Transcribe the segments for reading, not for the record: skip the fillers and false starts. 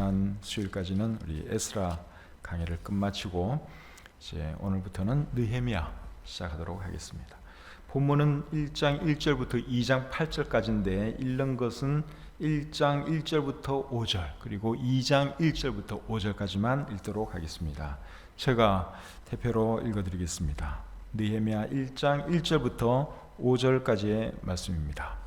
지난 수요일까지는 우리 에스라 강의를 끝마치고 이제 오늘부터는 느헤미야 시작하도록 하겠습니다. 본문은 1장 1절부터 2장 8절까지인데 읽는 것은 1장 1절부터 5절 그리고 2장 1절부터 5절까지만 읽도록 하겠습니다. 제가 대표로 읽어드리겠습니다. 느헤미야 1장 1절부터 5절까지의 말씀입니다.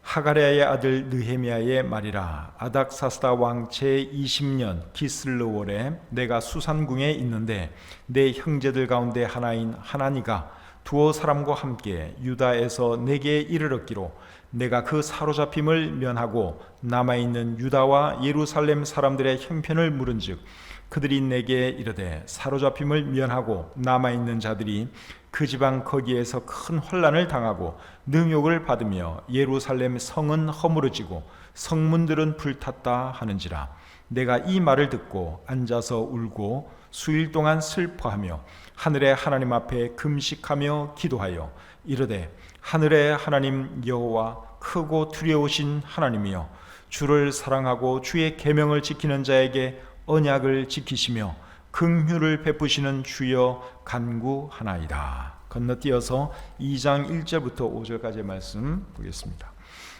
하가랴의 아들 느헤미야의 말이라. 아닥사스다 왕 제20년 기슬르월에 내가 수산궁에 있는데 내 형제들 가운데 하나인 하나니가 두어 사람과 함께 유다에서 내게 이르렀기로 내가 그 사로잡힘을 면하고 남아있는 유다와 예루살렘 사람들의 형편을 물은즉 그들이 내게 이르되 사로잡힘을 면하고 남아있는 자들이 그 지방 거기에서 큰 환난을 당하고 능욕을 받으며 예루살렘 성은 허물어지고 성문들은 불탔다 하는지라. 내가 이 말을 듣고 앉아서 울고 수일 동안 슬퍼하며 하늘의 하나님 앞에 금식하며 기도하여 이르되 하늘의 하나님 여호와 크고 두려우신 하나님이여 주를 사랑하고 주의 계명을 지키는 자에게 언약을 지키시며 긍휼을 베푸시는 주여 간구하나이다. 건너뛰어서 2장 1절부터 5절까지의 말씀 보겠습니다.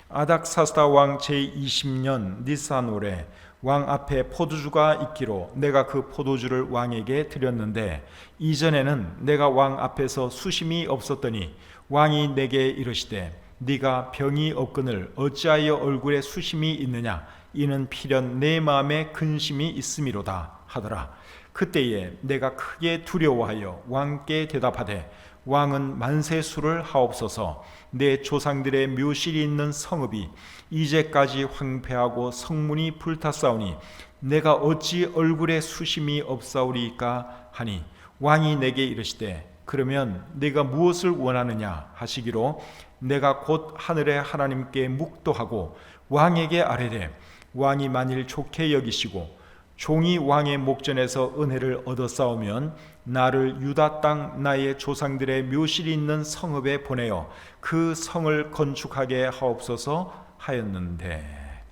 아닥사스다 왕 제20년 니산월에 왕 앞에 포도주가 있기로 내가 그 포도주를 왕에게 드렸는데 이전에는 내가 왕 앞에서 수심이 없었더니 왕이 내게 이르시되 네가 병이 없거늘 어찌하여 얼굴에 수심이 있느냐 이는 필연 내 마음에 근심이 있음이로다 하더라. 그때에 내가 크게 두려워하여 왕께 대답하되 왕은 만세수를 하옵소서. 내 조상들의 묘실이 있는 성읍이 이제까지 황폐하고 성문이 불탔사오니 내가 어찌 얼굴에 수심이 없사오리까 하니 왕이 내게 이르시되 그러면 네가 무엇을 원하느냐 하시기로 내가 곧 하늘의 하나님께 묵도하고 왕에게 아뢰되 왕이 만일 좋게 여기시고 종이 왕의 목전에서 은혜를 얻어싸우면 나를 유다 땅 나의 조상들의 묘실이 있는 성읍에 보내어 그 성을 건축하게 하옵소서 하였는데.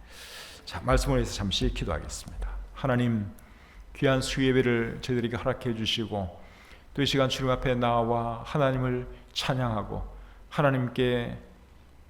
자, 말씀을 위해서 잠시 기도하겠습니다. 하나님, 귀한 수예배를 저희들에게 허락해 주시고 또 이 시간 주님 앞에 나와 하나님을 찬양하고 하나님께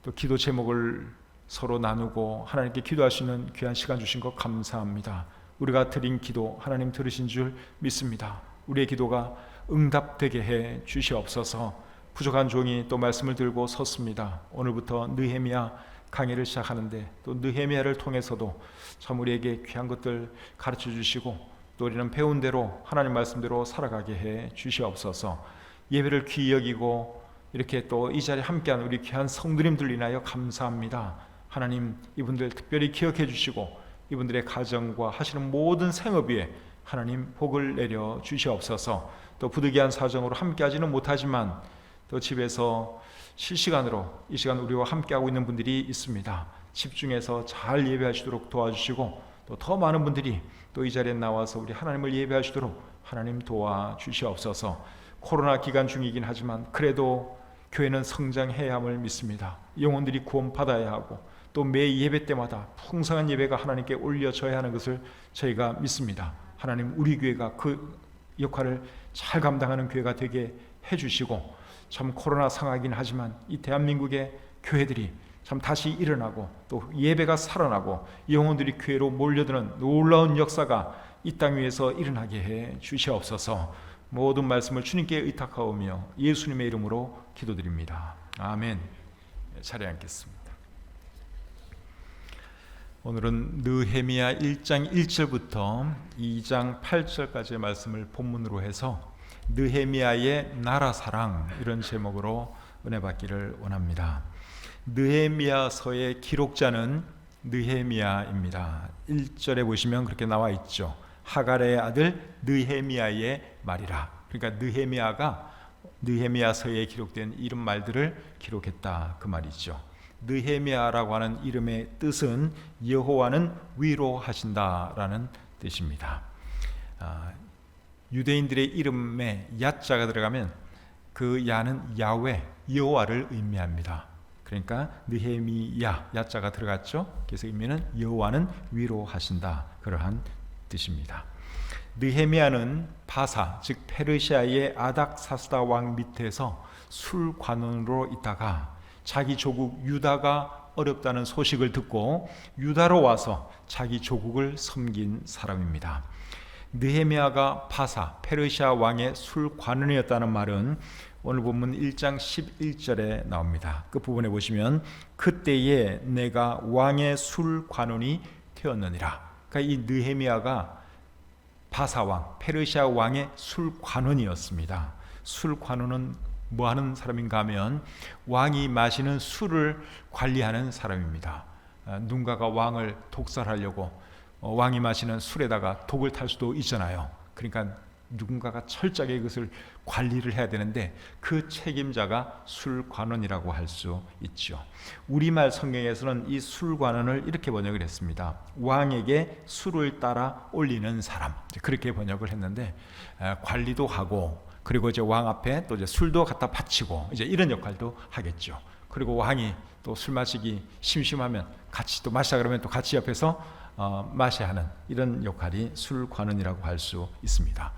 또 기도 제목을 서로 나누고 하나님께 기도할 수 있는 귀한 시간 주신 것 감사합니다. 우리가 드린 기도 하나님 들으신 줄 믿습니다. 우리의 기도가 응답되게 해 주시옵소서. 부족한 종이 또 말씀을 들고 섰습니다. 오늘부터 느헤미야 강의를 시작하는데 또 느헤미야를 통해서도 참 우리에게 귀한 것들 가르쳐 주시고 또 우리는 배운 대로 하나님 말씀대로 살아가게 해 주시옵소서. 예배를 귀히 여기고 이렇게 또 이 자리에 함께한 우리 귀한 성도님들 인하여 감사합니다. 하나님, 이분들 특별히 기억해 주시고 이분들의 가정과 하시는 모든 생업 위에 하나님 복을 내려 주시옵소서. 또 부득이한 사정으로 함께하지는 못하지만 또 집에서 실시간으로 이 시간 우리와 함께하고 있는 분들이 있습니다. 집중해서 잘 예배하시도록 도와주시고 또 더 많은 분들이 또 이 자리에 나와서 우리 하나님을 예배하시도록 하나님 도와주시옵소서. 코로나 기간 중이긴 하지만 그래도 교회는 성장해야 함을 믿습니다. 영혼들이 구원받아야 하고 또 매 예배 때마다 풍성한 예배가 하나님께 올려져야 하는 것을 저희가 믿습니다. 하나님, 우리 교회가 그 역할을 잘 감당하는 교회가 되게 해주시고 참 코로나 상하긴 하지만 이 대한민국의 교회들이 참 다시 일어나고 또 예배가 살아나고 영혼들이 교회로 몰려드는 놀라운 역사가 이 땅 위에서 일어나게 해 주시옵소서. 모든 말씀을 주님께 의탁하오며 예수님의 이름으로 기도드립니다. 아멘. 자리에 앉겠습니다. 오늘은 느헤미야 1장 1절부터 2장 8절까지의 말씀을 본문으로 해서 느헤미야의 나라사랑 이런 제목으로 은혜 받기를 원합니다. 느헤미야서의 기록자는 느헤미야입니다. 1절에 보시면 그렇게 나와 있죠. 하가랴의 아들 느헤미야의 말이라. 그러니까 느헤미야서에 기록된 이런 말들을 기록했다 그 말이죠. 느헤미야라고 하는 이름의 뜻은 여호와는 위로하신다라는 뜻입니다. 유대인들의 이름에 야자가 들어가면 그 야는 야훼, 여호와를 의미합니다. 그러니까 느헤미야 야자가 들어갔죠. 그래서 의미는 여호와는 위로하신다, 그러한 뜻입니다. 느헤미야는 바사, 즉 페르시아의 아닥사스다 왕 밑에서 술관원으로 있다가 자기 조국 유다가 어렵다는 소식을 듣고 유다로 와서 자기 조국을 섬긴 사람입니다. 느헤미야가 바사, 페르시아 왕의 술관원이었다는 말은 오늘 본문 1장 11절에 나옵니다. 그 부분에 보시면 그때에 내가 왕의 술관원이 되었느니라. 그러니까 이 느헤미야가 바사왕, 페르시아 왕의 술관원이었습니다. 술관원은 뭐 하는 사람인가 하면 왕이 마시는 술을 관리하는 사람입니다. 누군가가 왕을 독살하려고 왕이 마시는 술에다가 독을 탈 수도 있잖아요. 그러니까 누군가가 철저하게 그것을 관리를 해야 되는데 그 책임자가 술관원이라고 할 수 있죠. 우리말 성경에서는 이 술관원을 이렇게 번역을 했습니다. 왕에게 술을 따라 올리는 사람, 그렇게 번역을 했는데 관리도 하고 그리고 이제 왕 앞에 또 이제 술도 갖다 바치고 이제 이런 역할도 하겠죠. 그리고 왕이 또 술 마시기 심심하면 같이 또 마시자 그러면 또 같이 옆에서 마셔야 하는 이런 역할이 술관원이라고 할 수 있습니다.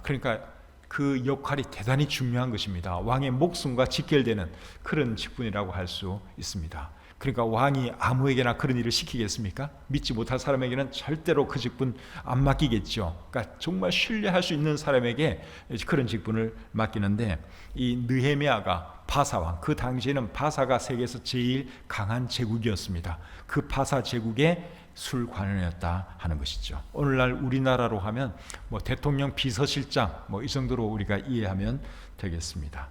그러니까 그 역할이 대단히 중요한 것입니다. 왕의 목숨과 직결되는 그런 직분이라고 할 수 있습니다. 그러니까 왕이 아무에게나 그런 일을 시키겠습니까? 믿지 못할 사람에게는 절대로 그 직분 안 맡기겠죠. 그러니까 정말 신뢰할 수 있는 사람에게 그런 직분을 맡기는데 이 느헤미야가 바사왕, 그 당시에는 바사가 세계에서 제일 강한 제국이었습니다. 그 바사 제국의 술관원이었다 하는 것이죠. 오늘날 우리나라로 하면 뭐 대통령 비서실장 뭐 이 정도로 우리가 이해하면 되겠습니다.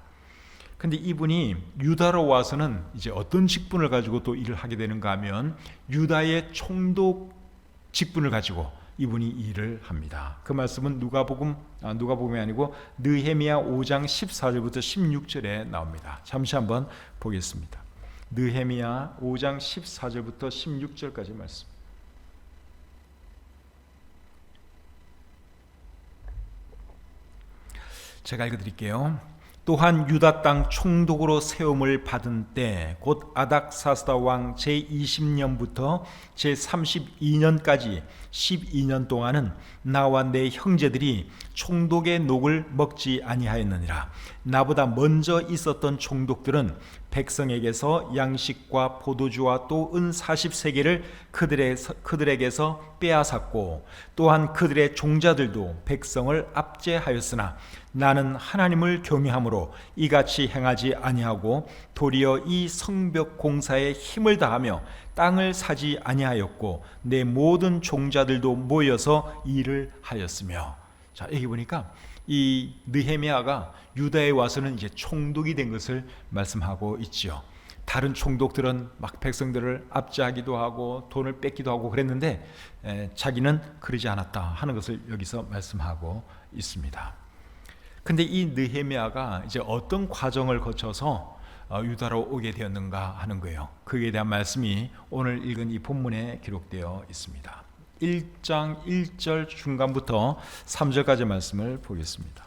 근데 이분이 유다로 와서는 이제 어떤 직분을 가지고 또 일을 하게 되는가 하면 유다의 총독 직분을 가지고 이분이 일을 합니다. 그 말씀은 누가복음이 아니고 느헤미야 5장 14절부터 16절에 나옵니다. 잠시 한번 보겠습니다. 느헤미야 5장 14절부터 16절까지 말씀. 제가 읽어드릴게요. 또한 유다 땅 총독으로 세움을 받은 때 곧 아닥사스다 왕 제20년부터 제32년까지 12년 동안은 나와 내 형제들이 총독의 녹을 먹지 아니하였느니라. 나보다 먼저 있었던 총독들은 백성에게서 양식과 포도주와 또 은 40세겔을 그들에게서 빼앗았고 또한 그들의 종자들도 백성을 압제하였으나 나는 하나님을 경외함으로 이같이 행하지 아니하고 도리어 이 성벽 공사에 힘을 다하며 땅을 사지 아니하였고 내 모든 종자들도 모여서 일을 하였으며. 자, 여기 보니까 이 느헤미야가 유다에 와서는 이제 총독이 된 것을 말씀하고 있지요. 다른 총독들은 막 백성들을 압제하기도 하고 돈을 뺏기도 하고 그랬는데 자기는 그러지 않았다 하는 것을 여기서 말씀하고 있습니다. 근데 이 느헤미야가 이제 어떤 과정을 거쳐서 유다로 오게 되었는가 하는 거예요. 그에 대한 말씀이 오늘 읽은 이 본문에 기록되어 있습니다. 1장 1절 중간부터 3절까지 말씀을 보겠습니다.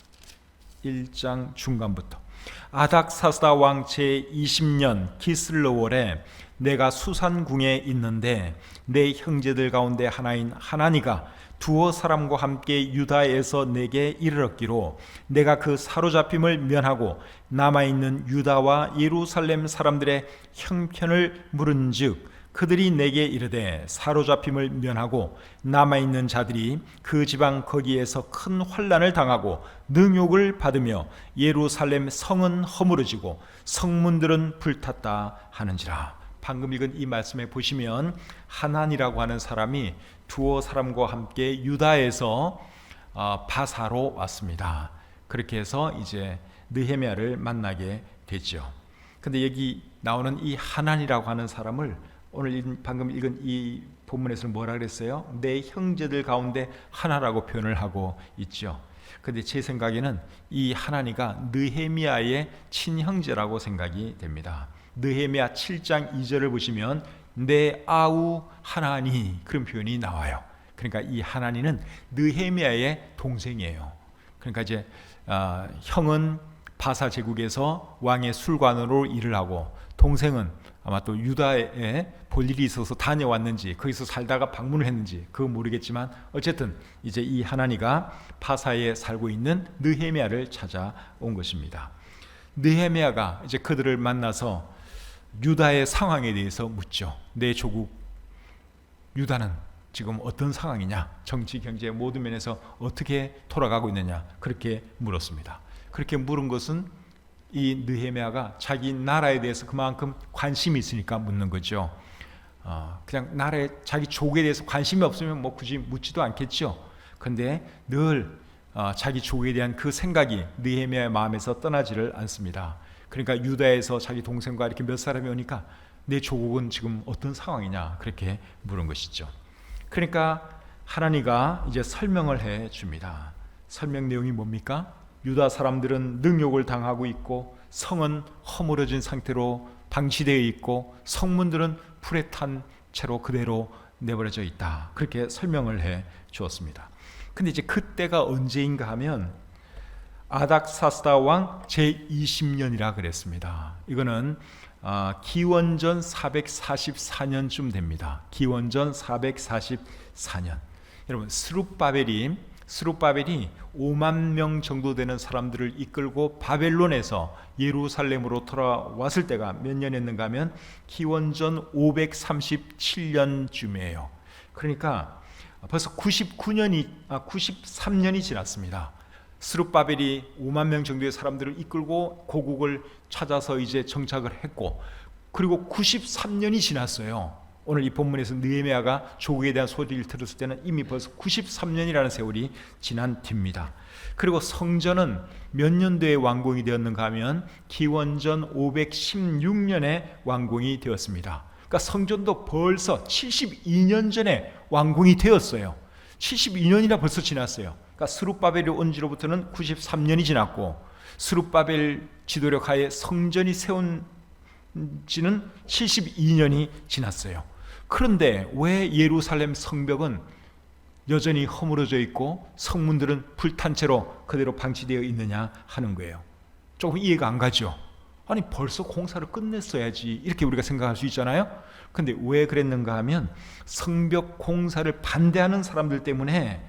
1장 중간부터 아닥사스다 왕 제20년 기슬로월에 내가 수산궁에 있는데 내 형제들 가운데 하나인 하나니가 두어 사람과 함께 유다에서 내게 이르렀기로 내가 그 사로잡힘을 면하고 남아있는 유다와 예루살렘 사람들의 형편을 물은즉 그들이 내게 이르되 사로잡힘을 면하고 남아있는 자들이 그 지방 거기에서 큰 환난을 당하고 능욕을 받으며 예루살렘 성은 허물어지고 성문들은 불탔다 하는지라. 방금 읽은 이 말씀에 보시면 하난이라고 하는 사람이 두어 사람과 함께 유다에서 바사로 왔습니다. 그렇게 해서 이제 느헤미야를 만나게 되죠. 근데 여기 나오는 이 하난이라고 하는 사람을 오늘 방금 읽은 이 본문에서는 뭐라 그랬어요? 내 형제들 가운데 하나라고 표현을 하고 있죠. 근데 제 생각에는 이 하나니가 느헤미야의 친형제라고 생각이 됩니다. 느헤미야 7장 2절을 보시면 내 아우 하나니 그런 표현이 나와요. 그러니까 이 하나니는 느헤미야의 동생이에요. 그러니까 이제 형은 바사 제국에서 왕의 술관으로 일을 하고 동생은 아마 또 유다에 볼 일이 있어서 다녀왔는지 거기서 살다가 방문을 했는지 그건 모르겠지만 어쨌든 이제 이 하나니가 파사에 살고 있는 느헤미야를 찾아온 것입니다. 느헤미야가 이제 그들을 만나서 유다의 상황에 대해서 묻죠. 내 조국 유다는 지금 어떤 상황이냐, 정치, 경제 모든 면에서 어떻게 돌아가고 있느냐, 그렇게 물었습니다. 그렇게 물은 것은 이 느헤미야가 자기 나라에 대해서 그만큼 관심이 있으니까 묻는 거죠. 그냥 나라에 자기 조국에 대해서 관심이 없으면 뭐 굳이 묻지도 않겠죠. 그런데 늘 자기 조국에 대한 그 생각이 느헤미야의 마음에서 떠나지를 않습니다. 그러니까 유다에서 자기 동생과 이렇게 몇 사람이 오니까 내 조국은 지금 어떤 상황이냐, 그렇게 물은 것이죠. 그러니까 하나님가 이제 설명을 해 줍니다. 설명 내용이 뭡니까? 유다 사람들은 능욕을 당하고 있고 성은 허물어진 상태로 방치되어 있고 성문들은 불에 탄 채로 그대로 내버려져 있다. 그렇게 설명을 해 주었습니다. 근데 이제 그때가 언제인가 하면 아닥사스다 왕 제20년이라 그랬습니다. 이거는 기원전 444년쯤 됩니다. 기원전 444년. 여러분 스룹바벨이 5만 명 정도 되는 사람들을 이끌고 바벨론에서 예루살렘으로 돌아왔을 때가 몇 년이었는가 하면 기원전 537년쯤이에요. 그러니까 벌써 93년이 지났습니다. 스룹바벨이 5만 명 정도의 사람들을 이끌고 고국을 찾아서 이제 정착을 했고, 그리고 93년이 지났어요. 오늘 이 본문에서 느헤미야가 조국에 대한 소리를 들었을 때는 이미 벌써 93년이라는 세월이 지난 뒤입니다. 그리고 성전은 몇 년도에 완공이 되었는가 하면 기원전 516년에 완공이 되었습니다. 그러니까 성전도 벌써 72년 전에 완공이 되었어요. 72년이나 벌써 지났어요. 그러니까 스룹바벨이 온 지로부터는 93년이 지났고, 스룹바벨 지도력 하에 성전이 세운 지는 72년이 지났어요. 그런데 왜 예루살렘 성벽은 여전히 허물어져 있고 성문들은 불탄 채로 그대로 방치되어 있느냐 하는 거예요. 조금 이해가 안 가죠. 아니 벌써 공사를 끝냈어야지, 이렇게 우리가 생각할 수 있잖아요. 근데 왜 그랬는가 하면 성벽 공사를 반대하는 사람들 때문에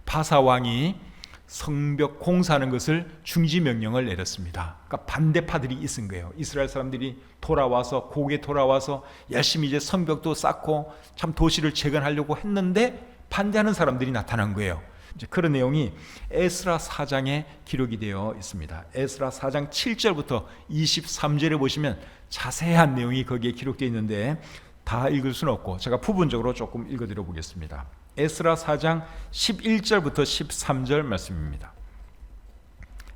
바사 왕이 성벽 공사하는 것을 중지 명령을 내렸습니다. 그러니까 반대파들이 있은 거예요. 이스라엘 사람들이 돌아와서 고국에 돌아와서 열심히 이제 성벽도 쌓고 참 도시를 재건하려고 했는데 반대하는 사람들이 나타난 거예요. 이제 그런 내용이 에스라 4장에 기록이 되어 있습니다. 에스라 4장 7절부터 23절에 보시면 자세한 내용이 거기에 기록되어 있는데 다 읽을 수는 없고 제가 부분적으로 조금 읽어드려 보겠습니다. 에스라 4장 11절부터 13절 말씀입니다.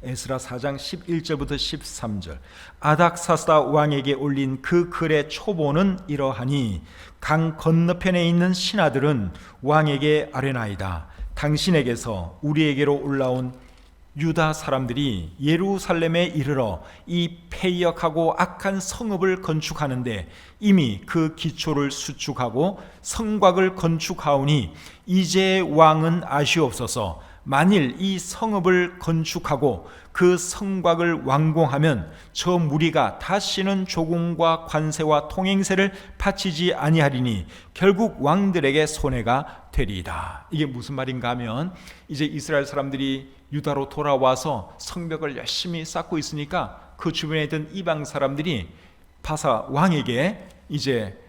에스라 4장 11절부터 13절. 아닥사스다 왕에게 올린 그 글의 초보는 이러하니 강 건너편에 있는 신하들은 왕에게 아뢰나이다. 당신에게서 우리에게로 올라온 유다 사람들이 예루살렘에 이르러 이 패역하고 악한 성읍을 건축하는데 이미 그 기초를 수축하고 성곽을 건축하오니 이제 왕은 아시옵소서. 만일 이 성읍을 건축하고 그 성곽을 완공하면 저 무리가 다시는 조공과 관세와 통행세를 바치지 아니하리니 결국 왕들에게 손해가 되리이다. 이게 무슨 말인가 하면 이제 이스라엘 사람들이 유다로 돌아와서 성벽을 열심히 쌓고 있으니까 그 주변에 있던 이방 사람들이 바사 왕에게 이제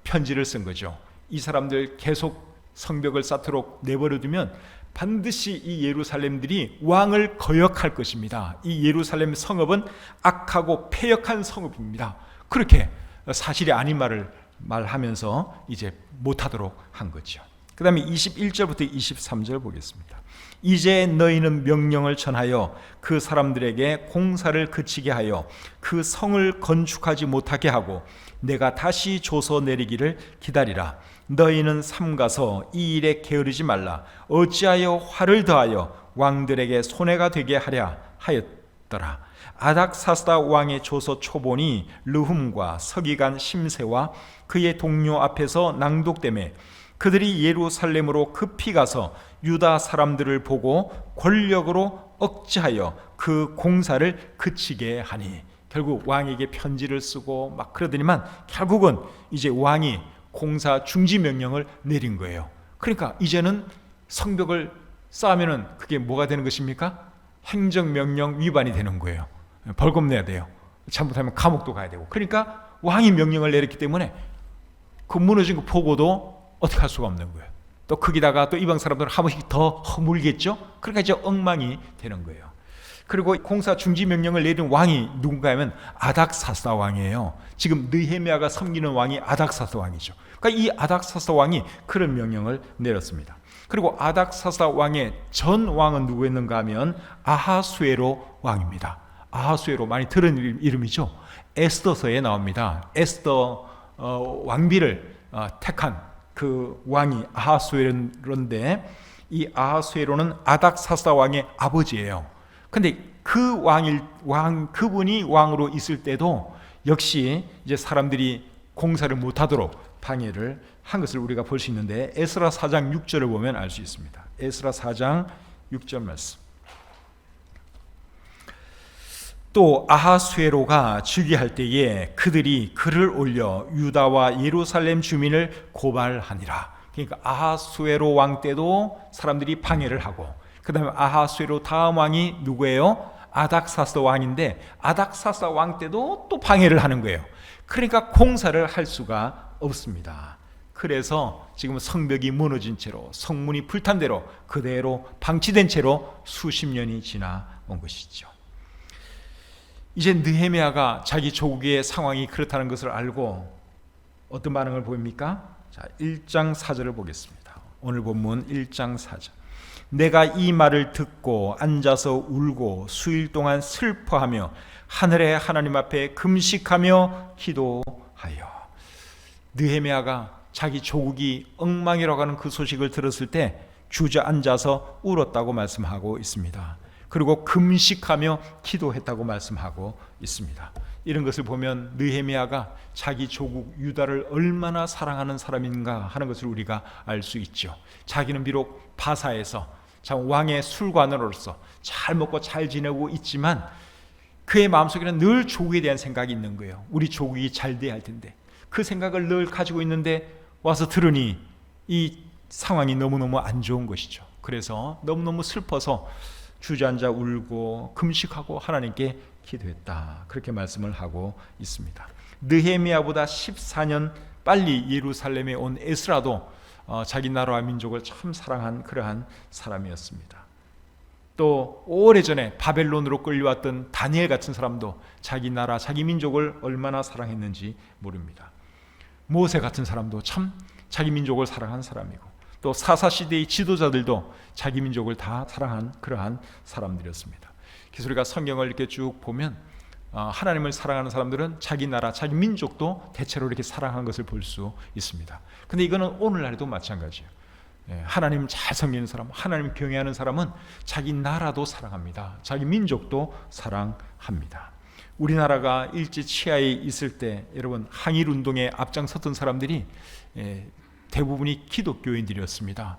편지를 쓴 거죠. 이 사람들 계속 성벽을 쌓도록 내버려두면 반드시 이 예루살렘들이 왕을 거역할 것입니다. 이 예루살렘 성읍은 악하고 패역한 성읍입니다. 그렇게 사실이 아닌 말을 말하면서 이제 못하도록 한 거죠. 그 다음에 21절부터 23절 보겠습니다. 이제 너희는 명령을 전하여 그 사람들에게 공사를 그치게 하여 그 성을 건축하지 못하게 하고 내가 다시 조서 내리기를 기다리라. 너희는 삼가서 이 일에 게으르지 말라. 어찌하여 화를 더하여 왕들에게 손해가 되게 하랴 하였더라. 아닥사스다 왕의 조서 초본이 르훔과 서기관 심세와 그의 동료 앞에서 낭독되매 그들이 예루살렘으로 급히 가서 유다 사람들을 보고 권력으로 억제하여 그 공사를 그치게 하니. 결국 왕에게 편지를 쓰고 막 그러더니만 결국은 이제 왕이 공사 중지 명령을 내린 거예요. 그러니까 이제는 성벽을 쌓으면은 그게 뭐가 되는 것입니까? 행정명령 위반이 되는 거예요. 벌금 내야 돼요. 잘못하면 감옥도 가야 되고. 그러니까 왕이 명령을 내렸기 때문에 그 무너진 거 보고도 어떻게 할 수가 없는 거예요. 또 거기다가 또 이방 사람들은 한 번씩 더 허물겠죠. 그러니까 이제 엉망이 되는 거예요. 그리고 공사 중지 명령을 내린 왕이 누군가 하면 아닥사스다 왕이에요. 지금 느헤미야가 섬기는 왕이 아닥사스다 왕이죠. 그러니까 이 아닥사스다 왕이 그런 명령을 내렸습니다. 그리고 아닥사스다 왕의 전 왕은 누구였는가 하면 아하수에로 왕입니다. 아하수에로 많이 들은 이름이죠. 에스더서에 나옵니다. 에스더 왕비를 택한 그 왕이 아하수에로인데, 이 아하수에로는 아닥사스다 왕의 아버지예요. 근데 그분이 왕으로 있을 때도 역시 이제 사람들이 공사를 못하도록 방해를 한 것을 우리가 볼 수 있는데, 에스라 4장 6절을 보면 알 수 있습니다. 에스라 4장 6절 말씀. 또 아하수에로가 즉위할 때에 그들이 글을 올려 유다와 예루살렘 주민을 고발하니라. 그러니까 아하수에로 왕 때도 사람들이 방해를 하고, 그 다음에 아하수에로 다음 왕이 누구예요? 아닥사스다 왕인데, 아닥사스다 왕 때도 또 방해를 하는 거예요. 그러니까 공사를 할 수가 없습니다. 그래서 지금 성벽이 무너진 채로, 성문이 불탄 대로 그대로 방치된 채로 수십 년이 지나온 것이죠. 이제 느헤미야가 자기 조국의 상황이 그렇다는 것을 알고 어떤 반응을 보입니까? 자, 1장 4절을 보겠습니다. 오늘 본문 1장 4절. 내가 이 말을 듣고 앉아서 울고 수일 동안 슬퍼하며 하늘의 하나님 앞에 금식하며 기도하여. 느헤미야가 자기 조국이 엉망이라고 하는 그 소식을 들었을 때 주저앉아서 울었다고 말씀하고 있습니다. 그리고 금식하며 기도했다고 말씀하고 있습니다. 이런 것을 보면 느헤미야가 자기 조국 유다를 얼마나 사랑하는 사람인가 하는 것을 우리가 알 수 있죠. 자기는 비록 바사에서 참 왕의 술관으로서 잘 먹고 잘 지내고 있지만 그의 마음속에는 늘 조국에 대한 생각이 있는 거예요. 우리 조국이 잘 돼야 할 텐데, 그 생각을 늘 가지고 있는데 와서 들으니 이 상황이 너무너무 안 좋은 것이죠. 그래서 너무너무 슬퍼서 주저앉아 울고 금식하고 하나님께 기도했다, 그렇게 말씀을 하고 있습니다. 느헤미야보다 14년 빨리 예루살렘에 온 에스라도 자기 나라와 민족을 참 사랑한 그러한 사람이었습니다. 또 오래전에 바벨론으로 끌려왔던 다니엘 같은 사람도 자기 나라, 자기 민족을 얼마나 사랑했는지 모릅니다. 모세 같은 사람도 참 자기 민족을 사랑한 사람이고, 또 사사시대의 지도자들도 자기 민족을 다 사랑한 그러한 사람들이었습니다. 그래서 우리가 성경을 이렇게 쭉 보면 하나님을 사랑하는 사람들은 자기 나라, 자기 민족도 대체로 이렇게 사랑한 것을 볼 수 있습니다. 근데 이거는 오늘날에도 마찬가지예요. 하나님 잘 섬기는 사람, 하나님 경외하는 사람은 자기 나라도 사랑합니다. 자기 민족도 사랑합니다. 우리나라가 일제 치하에 있을 때 여러분 항일 운동에 앞장섰던 사람들이 대부분이 기독교인들이었습니다.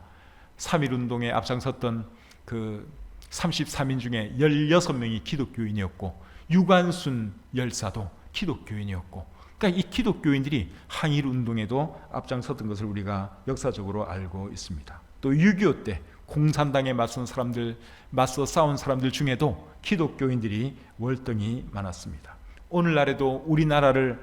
3.1 운동에 앞장섰던 그 33인 중에 16명이 기독교인이었고, 유관순 열사도 기독교인이었고, 그러니까 이 기독교인들이 항일 운동에도 앞장섰던 것을 우리가 역사적으로 알고 있습니다. 또 6.25 때 공산당에 맞서 싸운 사람들 중에도 기독교인들이 월등히 많았습니다. 오늘날에도 우리나라를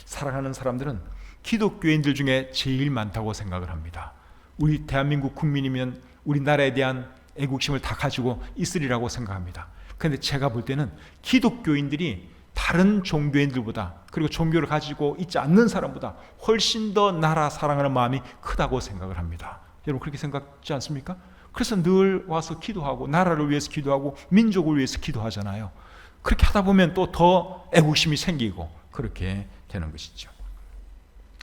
사랑하는 사람들은 기독교인들 중에 제일 많다고 생각을 합니다. 우리 대한민국 국민이면 우리나라에 대한 애국심을 다 가지고 있으리라고 생각합니다. 그런데 제가 볼 때는 기독교인들이 다른 종교인들보다, 그리고 종교를 가지고 있지 않는 사람보다 훨씬 더 나라 사랑하는 마음이 크다고 생각을 합니다. 여러분 그렇게 생각하지 않습니까? 그래서 늘 와서 기도하고 나라를 위해서 기도하고 민족을 위해서 기도하잖아요. 그렇게 하다 보면 또 더 애국심이 생기고 그렇게 되는 것이죠.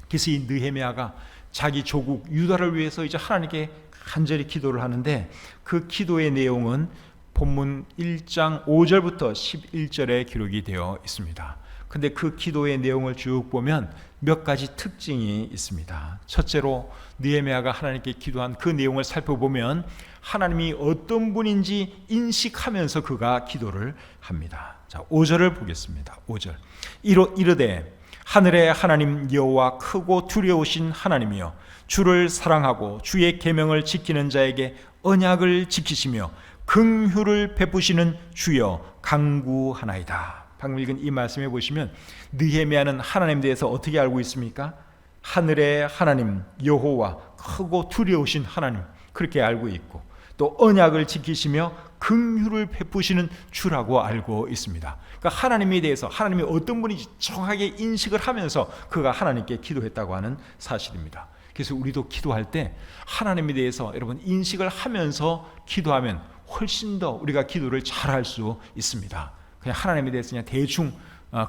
그래서 이 느헤미야가 자기 조국 유다를 위해서 이제 하나님께 간절히 기도를 하는데, 그 기도의 내용은 본문 1장 5절부터 11절에 기록이 되어 있습니다. 근데 그 기도의 내용을 쭉 보면 몇 가지 특징이 있습니다. 첫째로 느헤미야가 하나님께 기도한 그 내용을 살펴보면 하나님이 어떤 분인지 인식하면서 그가 기도를 합니다. 자, 5절을 보겠습니다. 5절. 이르되 하늘의 하나님 여호와 크고 두려우신 하나님이여 주를 사랑하고 주의 계명을 지키는 자에게 언약을 지키시며 긍휼을 베푸시는 주여 간구하나이다. 방금 읽은 이 말씀에 보시면 느헤미야는 하나님에 대해서 어떻게 알고 있습니까? 하늘의 하나님 여호와 크고 두려우신 하나님 그렇게 알고 있고 또 언약을 지키시며 긍휼을 베푸시는 주라고 알고 있습니다. 그러니까 하나님에 대해서 하나님이 어떤 분인지 정확하게 인식을 하면서 그가 하나님께 기도했다고 하는 사실입니다. 그래서 우리도 기도할 때 하나님에 대해서 여러분 인식을 하면서 기도하면 훨씬 더 우리가 기도를 잘할 수 있습니다. 그냥 하나님에 대해서 그냥 대충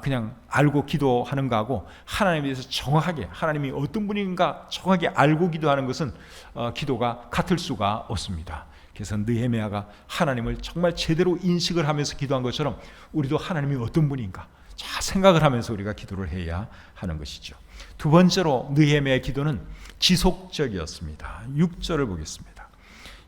그냥 알고 기도하는 거하고 하나님에 대해서 정확하게 하나님이 어떤 분인가 정확하게 알고 기도하는 것은 기도가 같을 수가 없습니다. 그래서 느헤미야가 하나님을 정말 제대로 인식을 하면서 기도한 것처럼 우리도 하나님이 어떤 분인가 잘 생각을 하면서 우리가 기도를 해야 하는 것이죠. 두 번째로 느헤미야의 기도는 지속적이었습니다. 6절을 보겠습니다.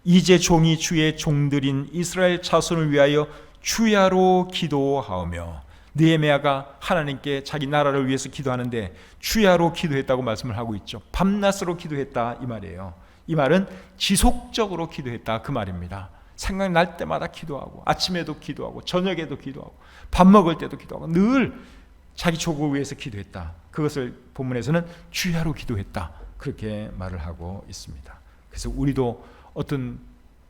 이제 종이 주의 종들인 이스라엘 자손을 위하여 주야로 기도하오며 느헤미야가 하나님께 자기 나라를 위해서 기도하는데 주야로 기도했다고 말씀을 하고 있죠. 밤낮으로 기도했다 이 말이에요. 이 말은 지속적으로 기도했다 그 말입니다. 생각날 때마다 기도하고 아침에도 기도하고 저녁에도 기도하고 밥 먹을 때도 기도하고 늘 자기 족을 위해서 기도했다. 그것을 본문에서는 주야로 기도했다 그렇게 말을 하고 있습니다. 그래서 우리도 어떤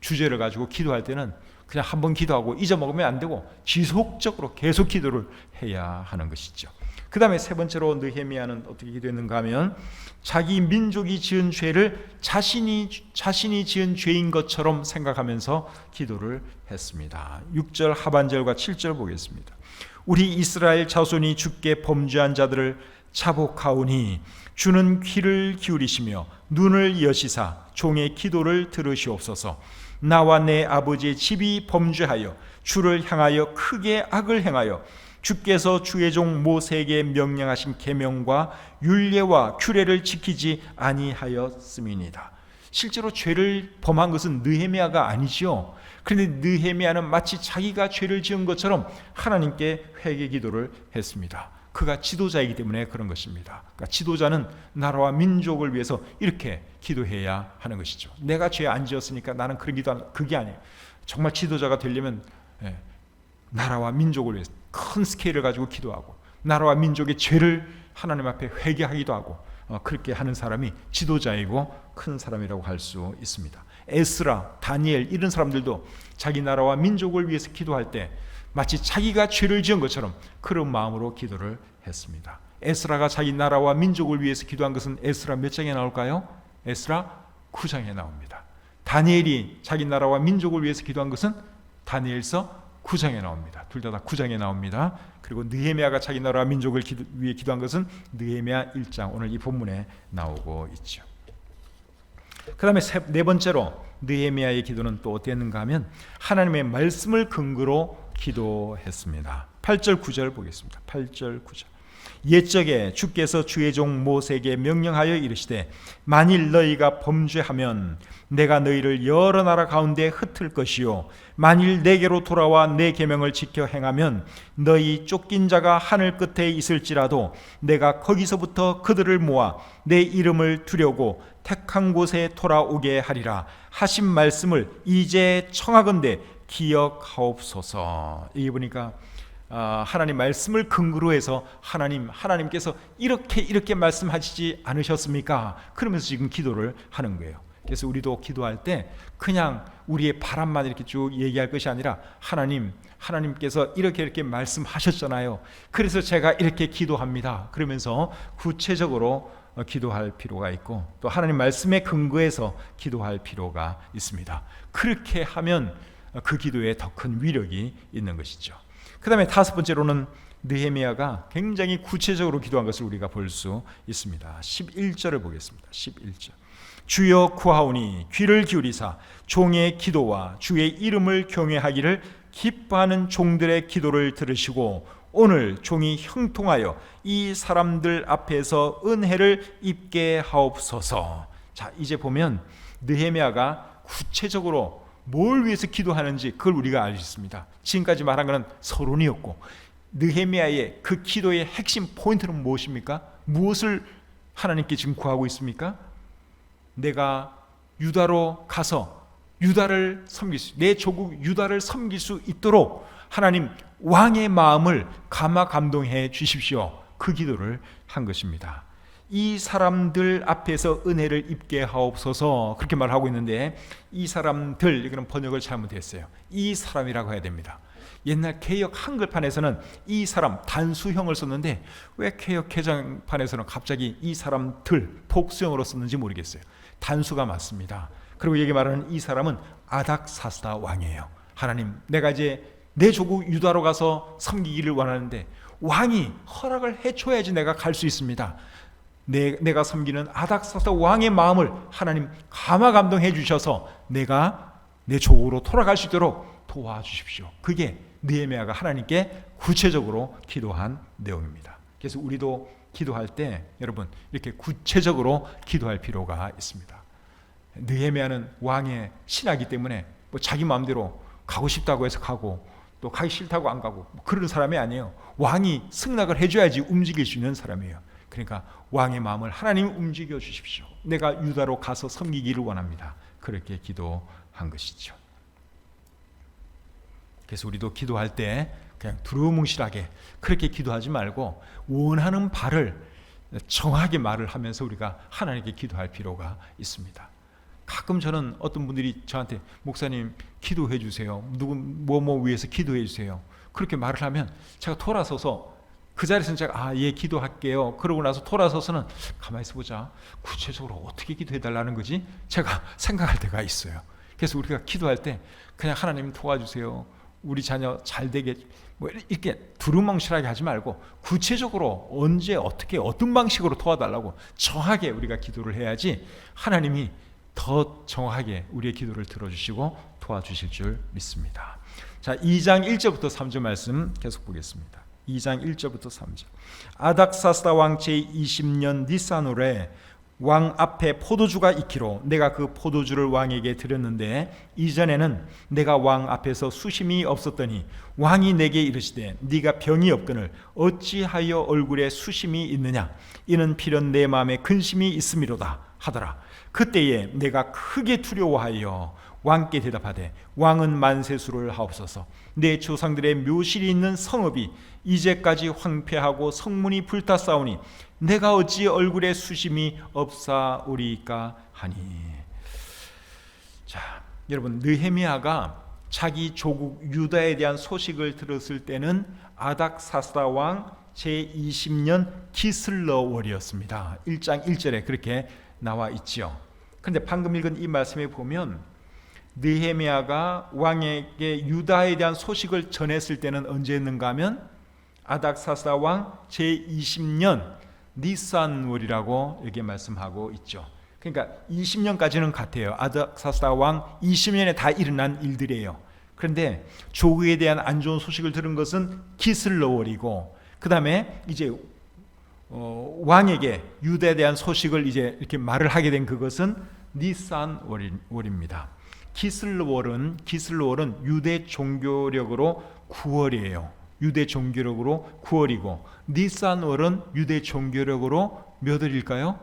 주제를 가지고 기도할 때는 그냥 한번 기도하고 잊어먹으면 안 되고 지속적으로 계속 기도를 해야 하는 것이죠. 그 다음에 세 번째로 느헤미야는 어떻게 기도했는가 하면 자기 민족이 지은 죄를 자신이 지은 죄인 것처럼 생각하면서 기도를 했습니다. 6절 하반절과 7절 보겠습니다. 우리 이스라엘 자손이 주께 범죄한 자들을 자복하오니 주는 귀를 기울이시며 눈을 여시사 종의 기도를 들으시옵소서. 나와 내 아버지의 집이 범죄하여 주를 향하여 크게 악을 행하여 주께서 주의 종 모세에게 명령하신 계명과 율례와 규례를 지키지 아니하였음이니이다. 실제로 죄를 범한 것은 느헤미야가 아니죠. 그런데 느헤미야는 마치 자기가 죄를 지은 것처럼 하나님께 회개 기도를 했습니다. 그가 지도자이기 때문에 그런 것입니다. 그러니까 지도자는 나라와 민족을 위해서 이렇게 기도해야 하는 것이죠. 내가 죄 안 지었으니까 나는 그런 기도하는 그게 아니에요. 정말 지도자가 되려면 나라와 민족을 위해서 큰 스케일을 가지고 기도하고 나라와 민족의 죄를 하나님 앞에 회개하기도 하고 그렇게 하는 사람이 지도자이고 큰 사람이라고 할 수 있습니다. 에스라, 다니엘 이런 사람들도 자기 나라와 민족을 위해서 기도할 때 마치 자기가 죄를 지은 것처럼 그런 마음으로 기도를 했습니다. 에스라가 자기 나라와 민족을 위해서 기도한 것은 에스라 몇 장에 나올까요? 에스라 9장에 나옵니다. 다니엘이 자기 나라와 민족을 위해서 기도한 것은 다니엘서 9장에 나옵니다. 둘 다 9장에 나옵니다. 그리고 느헤미야가 자기 나라와 민족을 위해 기도한 것은 느헤미야 1장 오늘 이 본문에 나오고 있죠. 그 다음에 네 번째로 느헤미야의 기도는 또 어땠는가 하면 하나님의 말씀을 근거로 기도했습니다. 8절 9절 보겠습니다. 8절 9절. 옛적에 주께서 주의 종 모세에게 명령하여 이르시되 만일 너희가 범죄하면 내가 너희를 여러 나라 가운데 흩을 것이요 만일 내게로 돌아와 내 계명을 지켜 행하면 너희 쫓긴 자가 하늘 끝에 있을지라도 내가 거기서부터 그들을 모아 내 이름을 두려고 택한 곳에 돌아오게 하리라 하신 말씀을 이제 청하건대 기억하옵소서. 이게 보니까 하나님 말씀을 근거로 해서 하나님께서 이렇게 말씀하시지 않으셨습니까? 그러면서 지금 기도를 하는 거예요. 그래서 우리도 기도할 때 그냥 우리의 바람만 이렇게 쭉 얘기할 것이 아니라 하나님께서 이렇게 말씀하셨잖아요. 그래서 제가 이렇게 기도합니다. 그러면서 구체적으로 기도할 필요가 있고 또 하나님 말씀에 근거해서 기도할 필요가 있습니다. 그렇게 하면 그 기도에 더 큰 위력이 있는 것이죠. 그 다음에 다섯 번째로는 느헤미야가 굉장히 구체적으로 기도한 것을 우리가 볼 수 있습니다. 11절을 보겠습니다. 11절. 주여 구하오니 귀를 기울이사 종의 기도와 주의 이름을 경외하기를 기뻐하는 종들의 기도를 들으시고 오늘 종이 형통하여 이 사람들 앞에서 은혜를 입게 하옵소서. 자, 이제 보면 느헤미야가 구체적으로 뭘 위해서 기도하는지 그걸 우리가 알 수 있습니다. 지금까지 말한 것은 서론이었고, 느헤미야의 그 기도의 핵심 포인트는 무엇입니까? 무엇을 하나님께 지금 구하고 있습니까? 내가 유다로 가서 유다를 섬길 수, 내 조국 유다를 섬길 수 있도록 하나님 왕의 마음을 감동해 주십시오. 그 기도를 한 것입니다. 이 사람들 앞에서 은혜를 입게 하옵소서, 그렇게 말하고 있는데, 이 사람들, 이거는 번역을 잘못했어요. 이 사람이라고 해야 됩니다. 옛날 개역 한글판에서는 이 사람 단수형을 썼는데 왜 개역 개정판에서는 갑자기 이 사람들 복수형으로 썼는지 모르겠어요. 단수가 맞습니다. 그리고 여기 말하는 이 사람은 아닥사스다 왕이에요. 하나님, 내가 이제 내 조국 유다로 가서 섬기기를 원하는데 왕이 허락을 해줘야지 내가 갈 수 있습니다. 내가 섬기는 아닥사스다 왕의 마음을 하나님 감동해 주셔서 내가 내 조국으로 돌아갈 수 있도록 도와주십시오. 그게 느헤미야가 하나님께 구체적으로 기도한 내용입니다. 그래서 우리도 기도할 때 여러분 이렇게 구체적으로 기도할 필요가 있습니다. 느헤미야는 왕의 신하이기 때문에 뭐 자기 마음대로 가고 싶다고 해서 가고 또 가기 싫다고 안 가고 그런 사람이 아니에요. 왕이 승낙을 해줘야지 움직일 수 있는 사람이에요. 그러니까 왕의 마음을 하나님 움직여 주십시오. 내가 유다로 가서 섬기기를 원합니다. 그렇게 기도한 것이죠. 그래서 우리도 기도할 때 그냥 두루뭉실하게 그렇게 기도하지 말고 원하는 바를 정확하게 말을 하면서 우리가 하나님께 기도할 필요가 있습니다. 가끔 저는 어떤 분들이 저한테 목사님 기도해 주세요. 누구 뭐 위해서 기도해 주세요. 그렇게 말을 하면 제가 돌아서서 그 자리에서는 제가 예 기도할게요. 그러고 나서 돌아서서는 가만히 있어 보자. 구체적으로 어떻게 기도해 달라는 거지? 제가 생각할 때가 있어요. 그래서 우리가 기도할 때 그냥 하나님 도와주세요. 우리 자녀 잘 되게 뭐 이렇게 두루뭉실하게 하지 말고 구체적으로 언제 어떻게 어떤 방식으로 도와달라고 정확하게 우리가 기도를 해야지 하나님이 더 정확하게 우리의 기도를 들어주시고 도와주실 줄 믿습니다. 자, 2장 1절부터 3절 말씀 계속 보겠습니다. 2장 1절부터 3절. 아닥사스다 왕 제20년 니산월에 왕 앞에 포도주가 있기로 내가 그 포도주를 왕에게 드렸는데 이전에는 내가 왕 앞에서 수심이 없었더니 왕이 내게 이르시되 네가 병이 없거늘 어찌하여 얼굴에 수심이 있느냐 이는 필연 내 마음에 근심이 있음이로다 하더라. 그때에 내가 크게 두려워하여 왕께 대답하되 왕은 만세수를 하옵소서. 내 조상들의 묘실이 있는 성읍이 이제까지 황폐하고 성문이 불탔사오니 내가 어찌 얼굴에 수심이 없사오리까 하니. 자, 여러분 느헤미야가 자기 조국 유다에 대한 소식을 들었을 때는 아닥사스다 왕 제20년 기슬러월이었습니다. 1장 1절에 그렇게 나와 있지요. 그런데 방금 읽은 이 말씀에 보면 느헤미야가 왕에게 유다에 대한 소식을 전했을 때는 언제였는가 하면 아닥사스다 왕 제20년 니산월이라고 이렇게 말씀하고 있죠. 그러니까 20년까지는 같아요. 아닥사스다 왕 20년에 다 일어난 일들이에요. 그런데 조국에 대한 안 좋은 소식을 들은 것은 기슬러월이고 그 다음에 이제 왕에게 유다에 대한 소식을 이제 이렇게 말을 하게 된 그것은 니산월입니다. 기슬러월은 유대 종교력으로 9월이에요. 유대 종교력으로 9월이고 니산월은 유대 종교력으로 몇 월일까요?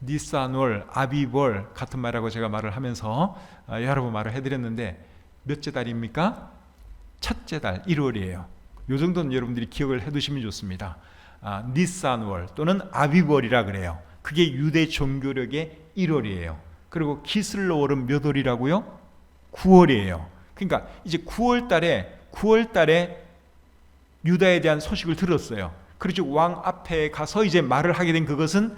니산월, 아비월 같은 말이라고 제가 말을 하면서 여러 번 말을 해드렸는데 몇째 달입니까? 첫째 달 1월이에요. 이 정도는 여러분들이 기억을 해두시면 좋습니다. 니산월 또는 아비월이라 그래요. 그게 유대 종교력의 1월이에요. 그리고 기슬러월은 몇 월이라고요? 9월이에요. 그러니까 이제 9월 달에 유다에 대한 소식을 들었어요. 그렇죠. 왕 앞에 가서 이제 말을 하게 된 그것은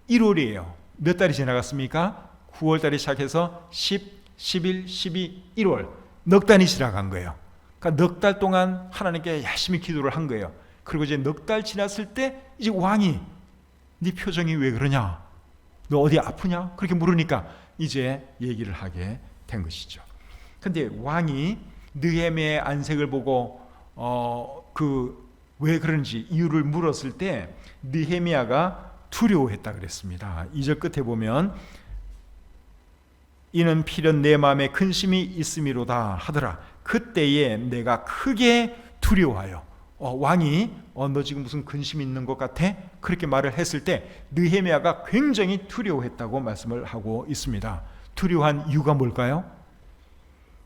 1월이에요. 몇 달이 지나갔습니까? 9월 달이 시작해서 10, 11, 12, 1월 넉 달이 지나간 거예요. 그러니까 넉 달 동안 하나님께 열심히 기도를 한 거예요. 그리고 이제 넉 달 지났을 때 이제 왕이 네 표정이 왜 그러냐? 너 어디 아프냐? 그렇게 물으니까 이제 얘기를 하게 된 것이죠. 근데 왕이 느헤미야의 안색을 보고 왜 그런지 이유를 물었을 때 느헤미야가 두려워했다 그랬습니다. 2절 끝에 보면 이는 필연 내 마음에 근심이 있음이로다 하더라. 그때에 내가 크게 두려워하여 왕이 너 지금 무슨 근심이 있는 것 같아? 그렇게 말을 했을 때 느헤미야가 굉장히 두려워했다고 말씀을 하고 있습니다. 두려워한 이유가 뭘까요?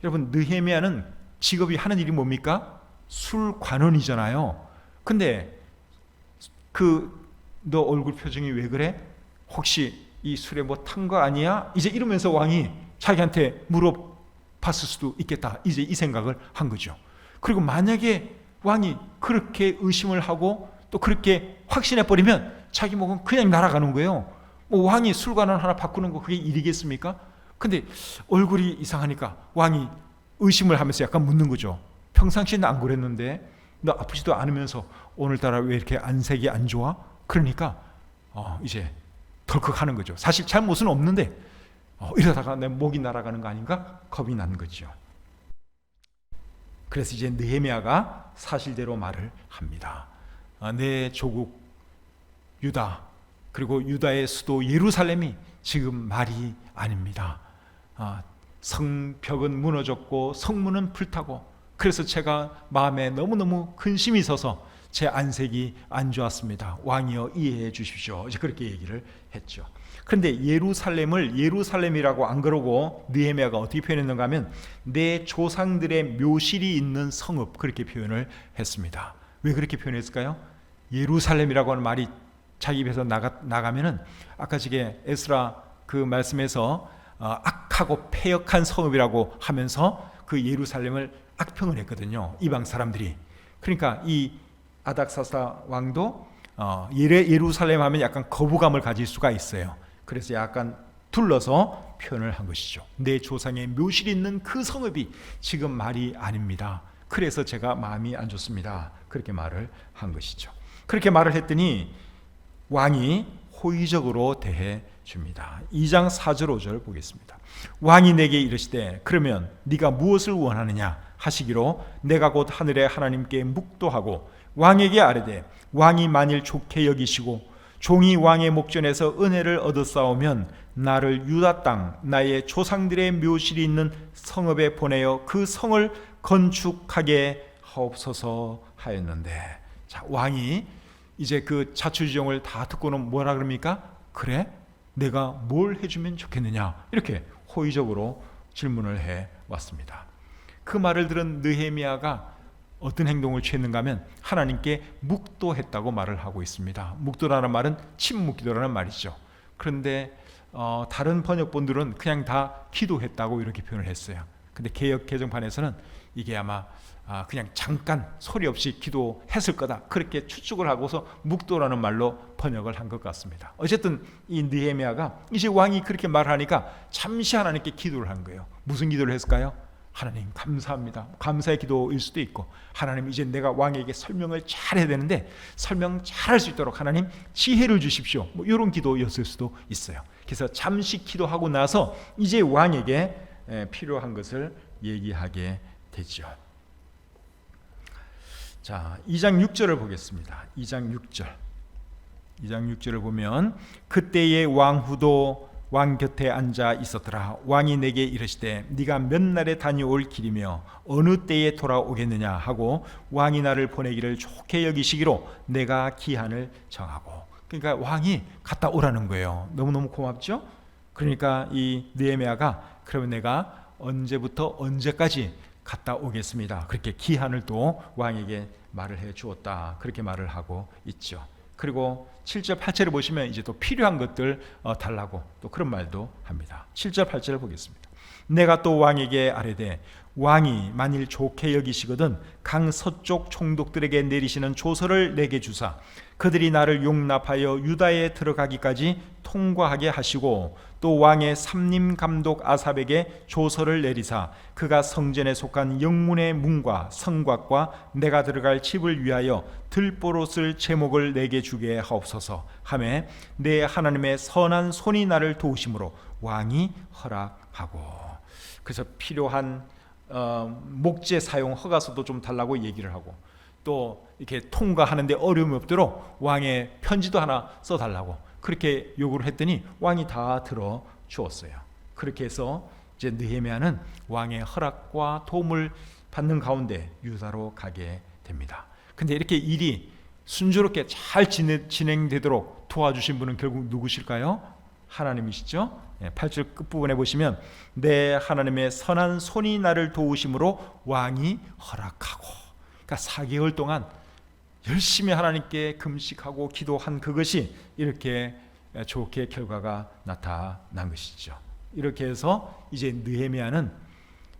여러분, 느헤미야는 직업이 하는 일이 뭡니까? 술관원이잖아요. 근데 너 얼굴 표정이 왜 그래? 혹시 이 술에 뭐 탄 거 아니야? 이제 이러면서 왕이 자기한테 물어봤을 수도 있겠다. 이제 이 생각을 한 거죠. 그리고 만약에 왕이 그렇게 의심을 하고 또 그렇게 확신해 버리면 자기 목은 그냥 날아가는 거예요. 왕이 술관원 하나 바꾸는 거 그게 일이겠습니까? 근데 얼굴이 이상하니까 왕이 의심을 하면서 약간 묻는 거죠. 평상시에는 안 그랬는데 너 아프지도 않으면서 오늘따라 왜 이렇게 안색이 안 좋아? 그러니까 이제 덜컥 하는 거죠. 사실 잘못은 없는데 이러다가 내 목이 날아가는 거 아닌가? 겁이 난 거죠. 그래서 이제 느헤미야가 사실대로 말을 합니다. 내 조국 유다 그리고 유다의 수도 예루살렘이 지금 말이 아닙니다. 성벽은 무너졌고 성문은 불타고 그래서 제가 마음에 너무너무 근심이 있어서 제 안색이 안 좋았습니다. 왕이여 이해해 주십시오. 이제 그렇게 얘기를 했죠. 그런데 예루살렘을 예루살렘이라고 안 그러고 느헤미야가 어떻게 표현했는가 하면 내 조상들의 묘실이 있는 성읍 그렇게 표현을 했습니다. 왜 그렇게 표현했을까요? 예루살렘이라고 하는 말이 자기 입에서 나가면은 아까 지게 에스라 그 말씀에서 악하고 패역한 성읍이라고 하면서 그 예루살렘을 악평을 했거든요. 이방 사람들이. 그러니까 이 아닥사스다 왕도 예루살렘 하면 약간 거부감을 가질 수가 있어요. 그래서 약간 둘러서 표현을 한 것이죠. 내 조상의 묘실이 있는 그 성읍이 지금 말이 아닙니다. 그래서 제가 마음이 안 좋습니다. 그렇게 말을 한 것이죠. 그렇게 말을 했더니 왕이 호의적으로 대해 줍니다. 2장 4절 5절 보겠습니다. 왕이 내게 이르시되 그러면 네가 무엇을 원하느냐 하시기로 내가 곧 하늘의 하나님께 묵도하고 왕에게 아뢰되 왕이 만일 좋게 여기시고 종이 왕의 목전에서 은혜를 얻었사오면 나를 유다 땅 나의 조상들의 묘실이 있는 성읍에 보내어 그 성을 건축하게 하옵소서 하였는데, 자, 왕이 이제 그 자초지종을 다 듣고는 뭐라 그럽니까? 그래? 내가 뭘 해주면 좋겠느냐? 이렇게 호의적으로 질문을 해 왔습니다. 그 말을 들은 느헤미야가 어떤 행동을 취했는가 하면 하나님께 묵도했다고 말을 하고 있습니다. 묵도라는 말은 침묵기도라는 말이죠. 그런데 다른 번역본들은 그냥 다 기도했다고 이렇게 표현을 했어요. 근데 개역 개정판에서는 이게 아마 그냥 잠깐 소리 없이 기도했을 거다 그렇게 추측을 하고서 묵도라는 말로 번역을 한 것 같습니다. 어쨌든 이 느헤미야가 이제 왕이 그렇게 말하니까 잠시 하나님께 기도를 한 거예요. 무슨 기도를 했을까요? 하나님 감사합니다. 감사의 기도일 수도 있고, 하나님 이제 내가 왕에게 설명을 잘해야 되는데 설명 잘할 수 있도록 하나님 지혜를 주십시오. 뭐 이런 기도였을 수도 있어요. 그래서 잠시 기도하고 나서 이제 왕에게 필요한 것을 얘기하게 되죠. 자, 2장 6절을 보겠습니다. 2장 6절을 보면 그때의 왕후도 왕 곁에 앉아 있었더라. 왕이 내게 이르시되 네가 몇 날에 다녀올 길이며 어느 때에 돌아오겠느냐 하고 왕이 나를 보내기를 좋게 여기시기로 내가 기한을 정하고. 그러니까 왕이 갔다 오라는 거예요. 너무너무 고맙죠? 그러니까 이 느헤미야가 그러면 내가 언제부터 언제까지 갔다 오겠습니다. 그렇게 기한을 또 왕에게 말을 해 주었다. 그렇게 말을 하고 있죠. 그리고 7절 8절을 보시면 이제 또 필요한 것들 달라고 또 그런 말도 합니다. 7절 8절을 보겠습니다. 내가 또 왕에게 아뢰되 왕이 만일 좋게 여기시거든 강 서쪽 총독들에게 내리시는 조서를 내게 주사 그들이 나를 용납하여 유다에 들어가기까지 통과하게 하시고 또 왕의 삼림 감독 아삽에게 조서를 내리사 그가 성전에 속한 영문의 문과 성곽과 내가 들어갈 집을 위하여 들보롯을 제목을 내게 주게 하옵소서 하매 내 하나님의 선한 손이 나를 도우심으로 왕이 허락하고. 그래서 필요한 목재 사용 허가서도 좀 달라고 얘기를 하고 또 이렇게 통과하는데 어려움이 없도록 왕의 편지도 하나 써달라고 그렇게 요구를 했더니 왕이 다 들어 주었어요. 그렇게 해서 이제 느헤미야는 왕의 허락과 도움을 받는 가운데 유다로 가게 됩니다. 근데 이렇게 일이 순조롭게 잘 진행되도록 도와주신 분은 결국 누구실까요? 하나님이시죠. 8절 끝부분에 보시면 내 하나님의 선한 손이 나를 도우심으로 왕이 허락하고, 그러니까 4개월 동안 열심히 하나님께 금식하고 기도한 그것이 이렇게 좋게 결과가 나타난 것이죠. 이렇게 해서 이제 느헤미야는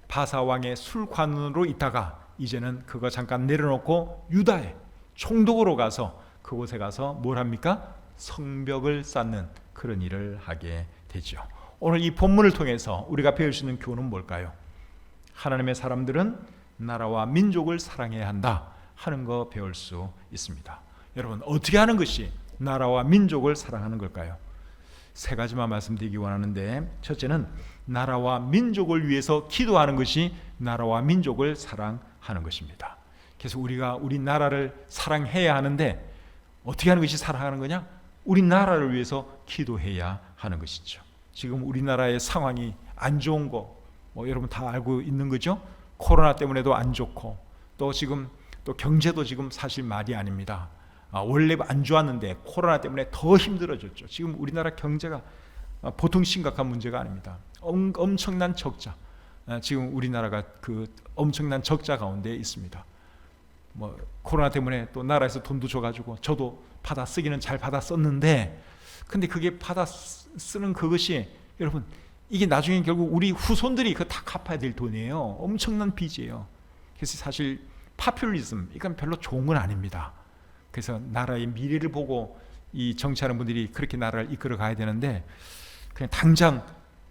바사 왕의 술관으로 있다가 이제는 그거 잠깐 내려놓고 유다의 총독으로 가서 그곳에 가서 뭘 합니까? 성벽을 쌓는 그런 일을 하게 되죠. 오늘 이 본문을 통해서 우리가 배울 수 있는 교훈은 뭘까요? 하나님의 사람들은 나라와 민족을 사랑해야 한다 하는 거 배울 수 있습니다. 여러분, 어떻게 하는 것이 나라와 민족을 사랑하는 걸까요? 3가지만 말씀드리기 원하는데, 첫째는 나라와 민족을 위해서 기도하는 것이 나라와 민족을 사랑하는 것입니다. 그래서 우리가 우리 나라를 사랑해야 하는데 어떻게 하는 것이 사랑하는 거냐? 우리 나라를 위해서 기도해야 하는 것이죠. 지금 우리나라의 상황이 안 좋은 거 여러분 다 알고 있는 거죠. 코로나 때문에도 안 좋고, 또 지금 또 경제도 지금 사실 말이 아닙니다. 원래 안 좋았는데 코로나 때문에 더 힘들어졌죠. 지금 우리나라 경제가 보통 심각한 문제가 아닙니다. 엄청난 적자, 지금 우리나라가 그 엄청난 적자 가운데 있습니다. 코로나 때문에 또 나라에서 돈도 줘가지고 저도 받아 쓰기는 잘 받아 썼는데, 근데 그게 받아 쓰는 그것이 여러분 이게 나중에 결국 우리 후손들이 그거 다 갚아야 될 돈이에요. 엄청난 빚이에요. 그래서 사실 파퓰리즘 이건 별로 좋은 건 아닙니다. 그래서 나라의 미래를 보고 이 정치하는 분들이 그렇게 나라를 이끌어 가야 되는데, 그냥 당장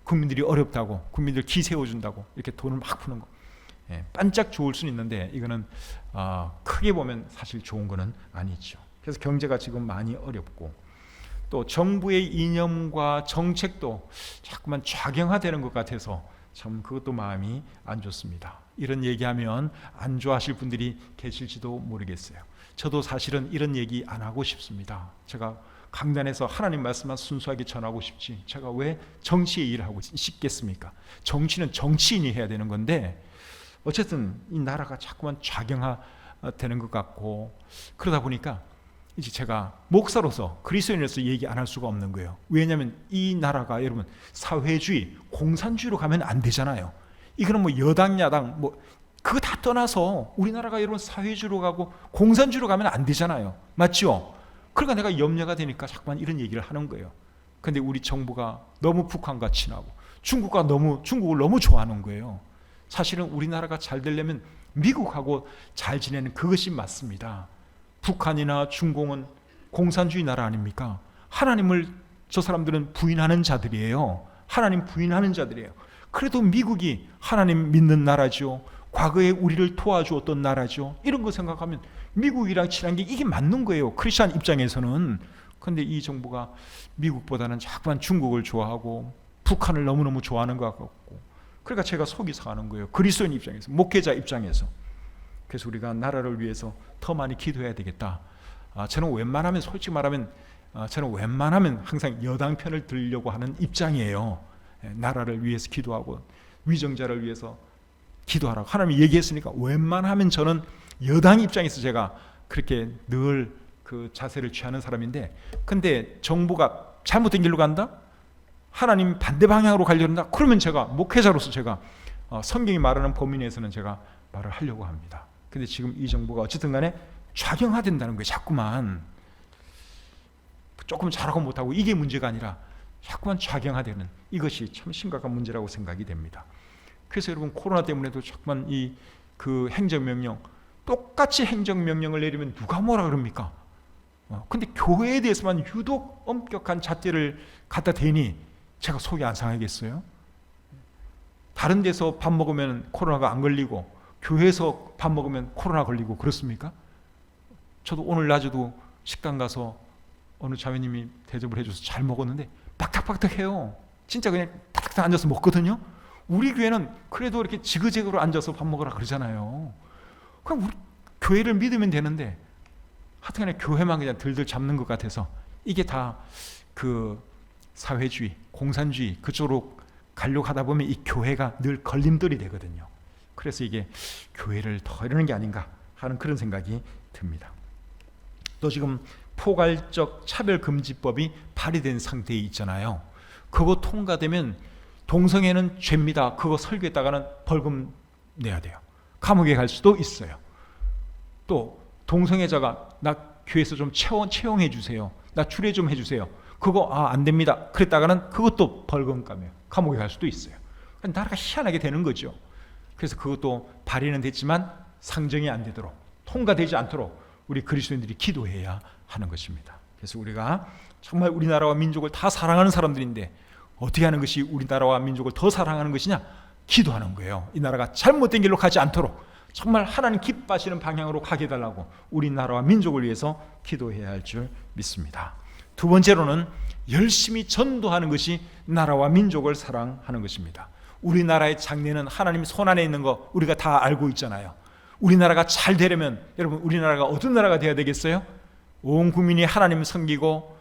국민들이 어렵다고 국민들 기 세워준다고 이렇게 돈을 막 푸는 거, 반짝 좋을 수는 있는데 이거는 크게 보면 사실 좋은 거는 아니죠. 그래서 경제가 지금 많이 어렵고, 또 정부의 이념과 정책도 자꾸만 좌경화되는 것 같아서 참 그것도 마음이 안 좋습니다. 이런 얘기하면 안 좋아하실 분들이 계실지도 모르겠어요. 저도 사실은 이런 얘기 안 하고 싶습니다. 제가 강단에서 하나님 말씀만 순수하게 전하고 싶지 제가 왜 정치의 일을 하고 싶겠습니까? 정치는 정치인이 해야 되는 건데 어쨌든 이 나라가 자꾸만 좌경화되는 것 같고, 그러다 보니까 이제 제가 목사로서 그리스도인으로서 얘기 안 할 수가 없는 거예요. 왜냐하면 이 나라가 여러분 사회주의, 공산주의로 가면 안 되잖아요. 이거는 여당, 야당 그거 다 떠나서 우리나라가 여러분 사회주의로 가고 공산주의로 가면 안 되잖아요. 맞죠? 그러니까 내가 염려가 되니까 자꾸만 이런 얘기를 하는 거예요. 근데 우리 정부가 너무 북한과 친하고 중국을 너무 좋아하는 거예요. 사실은 우리나라가 잘 되려면 미국하고 잘 지내는 그것이 맞습니다. 북한이나 중공은 공산주의 나라 아닙니까? 하나님을 저 사람들은 부인하는 자들이에요. 하나님 부인하는 자들이에요. 그래도 미국이 하나님 믿는 나라죠. 과거에 우리를 도와주었던 나라죠. 이런 거 생각하면 미국이랑 친한 게 이게 맞는 거예요. 크리스찬 입장에서는. 그런데 이 정부가 미국보다는 자꾸만 중국을 좋아하고 북한을 너무너무 좋아하는 것 같고, 그러니까 제가 속이 상하는 거예요. 그리스도인 입장에서, 목회자 입장에서. 그래서 우리가 나라를 위해서 더 많이 기도해야 되겠다. 저는 웬만하면 솔직히 말하면 저는 항상 여당 편을 들려고 하는 입장이에요. 나라를 위해서 기도하고 위정자를 위해서 기도하라고 하나님이 얘기했으니까 웬만하면 저는 여당 입장에서 제가 그렇게 늘 그 자세를 취하는 사람인데, 근데 정부가 잘못된 길로 간다? 하나님 반대 방향으로 가려고 한다? 그러면 제가 목회자로서 제가 성경이 말하는 범위 내에서는 제가 말을 하려고 합니다. 근데 지금 이 정부가 어쨌든 간에 좌경화된다는 거예요. 자꾸만 조금 잘하고 못하고 이게 문제가 아니라 자꾸만 좌경화되는, 이것이 참 심각한 문제라고 생각이 됩니다. 그래서 여러분 코로나 때문에도 자꾸만 그 행정명령, 똑같이 행정명령을 내리면 누가 뭐라 그럽니까? 근데 교회에 대해서만 유독 엄격한 잣대를 갖다 대니 제가 속이 안 상하겠어요? 다른 데서 밥 먹으면 코로나가 안 걸리고 교회에서 밥 먹으면 코로나 걸리고 그렇습니까? 저도 오늘 낮에도 식당 가서 어느 자매님이 대접을 해줘서 잘 먹었는데 빡닥빡닥해요. 진짜 그냥 탁탁 앉아서 먹거든요. 우리 교회는 그래도 이렇게 지그재그로 앉아서 밥 먹으라 그러잖아요. 그럼 우리 교회를 믿으면 되는데 하여튼간에 교회만 그냥 들들 잡는 것 같아서 이게 다 그 사회주의, 공산주의 그쪽으로 가려고 하다 보면 이 교회가 늘 걸림돌이 되거든요. 그래서 이게 교회를 더 이러는 게 아닌가 하는 그런 생각이 듭니다. 또 지금 포괄적 차별금지법이 발의된 상태에 있잖아요. 그거 통과되면 동성애는 죄입니다. 그거 설교했다가는 벌금 내야 돼요. 감옥에 갈 수도 있어요. 또 동성애자가 나 교회에서 좀 채용해 주세요. 나 주례 좀 해주세요. 그거 안 됩니다. 그랬다가는 그것도 벌금 감면 감옥에 갈 수도 있어요. 나라가 희한하게 되는 거죠. 그래서 그것도 발의는 됐지만 상정이 안 되도록, 통과되지 않도록 우리 그리스도인들이 기도해야 하는 것입니다. 그래서 우리가 정말 우리나라와 민족을 다 사랑하는 사람들인데 어떻게 하는 것이 우리나라와 민족을 더 사랑하는 것이냐? 기도하는 거예요. 이 나라가 잘못된 길로 가지 않도록 정말 하나님 기뻐하시는 방향으로 가게 해달라고 우리나라와 민족을 위해서 기도해야 할 줄 믿습니다. 두 번째로는 열심히 전도하는 것이 나라와 민족을 사랑하는 것입니다. 우리나라의 장래는 하나님 손안에 있는 거 우리가 다 알고 있잖아요. 우리나라가 잘 되려면 여러분 우리나라가 어떤 나라가 돼야 되겠어요? 온 국민이 하나님 섬기고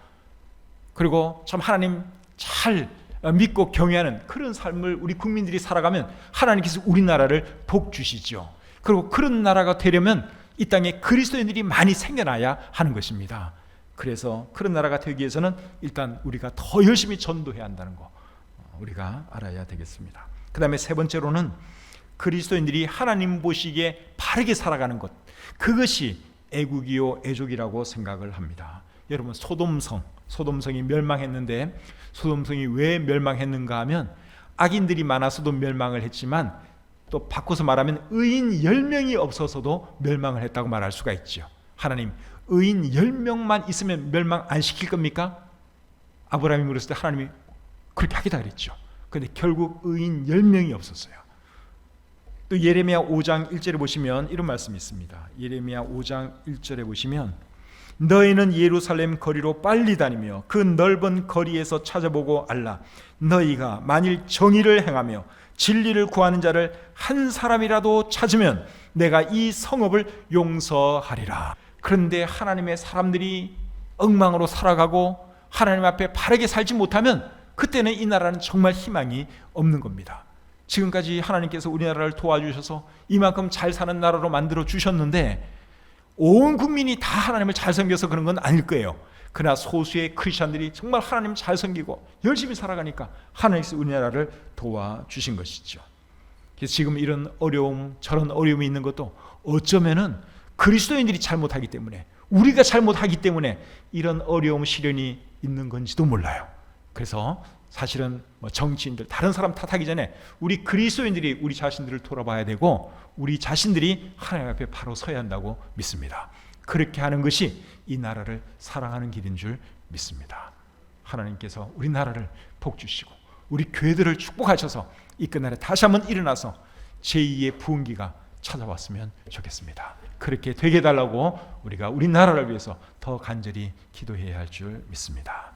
그리고 참 하나님 잘 믿고 경외하는 그런 삶을 우리 국민들이 살아가면 하나님께서 우리나라를 복 주시죠. 그리고 그런 나라가 되려면 이 땅에 그리스도인들이 많이 생겨나야 하는 것입니다. 그래서 그런 나라가 되기 위해서는 일단 우리가 더 열심히 전도해야 한다는 거 우리가 알아야 되겠습니다. 그 다음에 세 번째로는 그리스도인들이 하나님 보시기에 바르게 살아가는 것, 그것이 애국이요 애족이라고 생각을 합니다. 여러분 소돔성이 멸망했는데 소돔성이 왜 멸망했는가 하면 악인들이 많아서도 멸망을 했지만 또 바꿔서 말하면 의인 10명이 없어서도 멸망을 했다고 말할 수가 있죠. 하나님 의인 10명만 있으면 멸망 안 시킬 겁니까? 아브라함이 물었을 때 하나님이 그렇게 하겠다 그랬죠. 그런데 결국 의인 10명이 없었어요. 또 예레미야 5장 1절에 보시면 이런 말씀이 있습니다. 예레미야 5장 1절에 보시면 너희는 예루살렘 거리로 빨리 다니며 그 넓은 거리에서 찾아보고 알라. 너희가 만일 정의를 행하며 진리를 구하는 자를 한 사람이라도 찾으면 내가 이 성읍을 용서하리라. 그런데 하나님의 사람들이 엉망으로 살아가고 하나님 앞에 바르게 살지 못하면 그때는 이 나라는 정말 희망이 없는 겁니다. 지금까지 하나님께서 우리나라를 도와주셔서 이만큼 잘 사는 나라로 만들어 주셨는데 온 국민이 다 하나님을 잘 섬겨서 그런 건 아닐 거예요. 그러나 소수의 크리스천들이 정말 하나님 잘 섬기고 열심히 살아가니까 하나님께서 우리나라를 도와주신 것이죠. 그래서 지금 이런 어려움, 저런 어려움이 있는 것도 어쩌면은 그리스도인들이 잘못하기 때문에 우리가 잘못하기 때문에 이런 어려움, 시련이 있는 건지도 몰라요. 그래서 사실은 정치인들, 다른 사람 탓하기 전에 우리 그리스도인들이 우리 자신들을 돌아봐야 되고 우리 자신들이 하나님 앞에 바로 서야 한다고 믿습니다. 그렇게 하는 것이 이 나라를 사랑하는 길인 줄 믿습니다. 하나님께서 우리나라를 복 주시고 우리 교회들을 축복하셔서 이 끝날에 다시 한번 일어나서 제2의 부흥기가 찾아왔으면 좋겠습니다. 그렇게 되게 해달라고 우리가 우리나라를 위해서 더 간절히 기도해야 할 줄 믿습니다.